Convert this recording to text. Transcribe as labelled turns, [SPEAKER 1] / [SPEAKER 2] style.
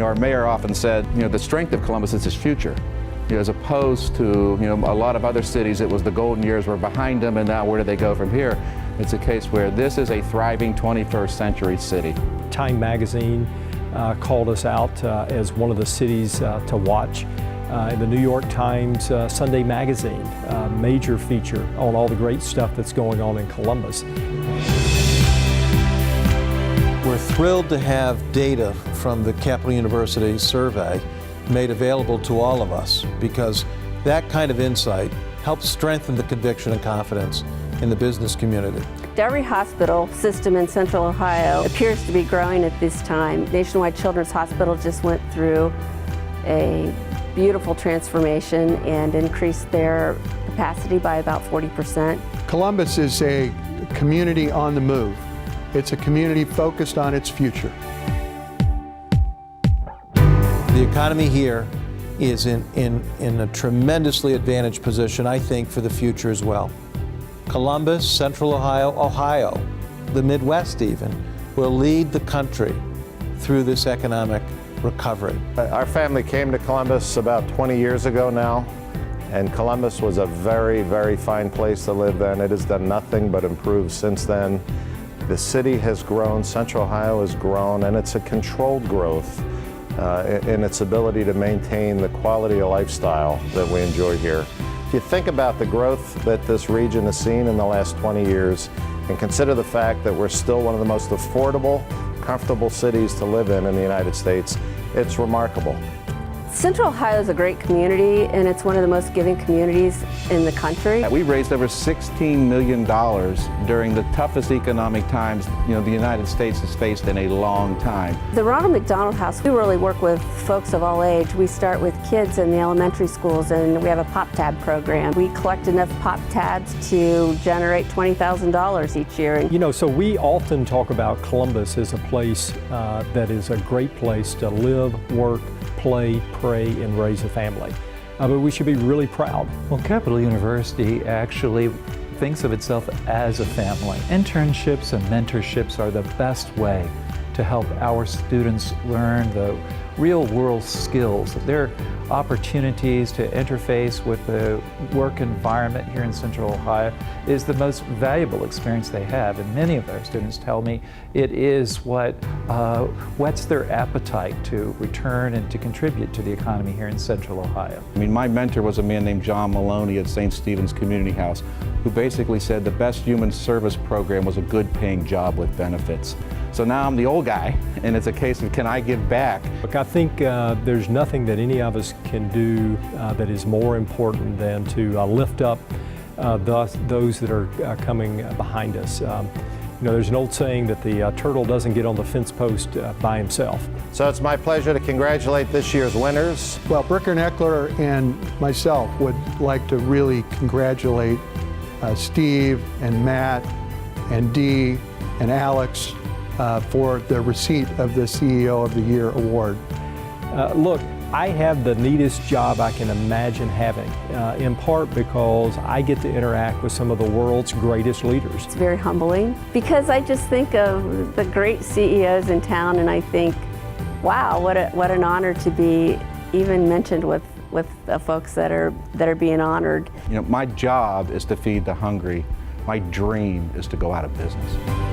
[SPEAKER 1] Our mayor often said, the strength of Columbus is its future. As opposed to, a lot of other cities, it was the golden years were behind them, and now where do they go from here? It's a case where this is a thriving 21st century city.
[SPEAKER 2] Time magazine called us out as one of the cities to watch. In the New York Times Sunday magazine, major feature on all the great stuff that's going on in Columbus.
[SPEAKER 3] We're thrilled to have data from the Capital University survey made available to all of us, because that kind of insight helps strengthen the conviction and confidence in the business community.
[SPEAKER 4] Every hospital system in Central Ohio appears to be growing at this time. Nationwide Children's Hospital just went through a beautiful transformation and increased their capacity by about 40%.
[SPEAKER 5] Columbus is a community on the move. It's a community focused on its future.
[SPEAKER 3] The economy here is in a tremendously advantaged position, I think, for the future as well. Columbus, Central Ohio, the Midwest even, will lead the country through this economic recovery.
[SPEAKER 6] Our family came to Columbus about 20 years ago now, and Columbus was a very, very fine place to live then. It has done nothing but improve since then. The city has grown, Central Ohio has grown, and it's a controlled growth in its ability to maintain the quality of lifestyle that we enjoy here. If you think about the growth that this region has seen in the last 20 years, and consider the fact that we're still one of the most affordable, comfortable cities to live in the United States, it's remarkable.
[SPEAKER 4] Central Ohio is a great community, and it's one of the most giving communities in the country.
[SPEAKER 1] We raised over $16 million during the toughest economic times the United States has faced in a long time.
[SPEAKER 4] The Ronald McDonald House, we really work with folks of all age. We start with kids in the elementary schools, and we have a pop tab program. We collect enough pop tabs to generate $20,000 each year.
[SPEAKER 2] So we often talk about Columbus as a place that is a great place to live, work, play, pray, and raise a family. But we should be really proud.
[SPEAKER 7] Well, Capital University actually thinks of itself as a family. Internships and mentorships are the best way to help our students learn the real-world skills. Their opportunities to interface with the work environment here in Central Ohio is the most valuable experience they have, and many of our students tell me it is what whets their appetite to return and to contribute to the economy here in Central Ohio.
[SPEAKER 1] My mentor was a man named John Maloney at St. Stephen's Community House, who basically said the best human service program was a good paying job with benefits. So now I'm the old guy, and it's a case of, can I give back?
[SPEAKER 2] Look, I think there's nothing that any of us can do that is more important than to lift up those that are coming behind us. There's an old saying that the turtle doesn't get on the fence post by himself.
[SPEAKER 6] So it's my pleasure to congratulate this year's winners.
[SPEAKER 5] Well, Bricker Neckler and myself would like to really congratulate Steve and Matt and Dee and Alex for the receipt of the CEO of the Year award.
[SPEAKER 2] Look, I have the neatest job I can imagine having, in part because I get to interact with some of the world's greatest leaders.
[SPEAKER 4] It's very humbling because I just think of the great CEOs in town, and I think, wow, what an honor to be even mentioned with the folks that are being honored.
[SPEAKER 1] My job is to feed the hungry. My dream is to go out of business.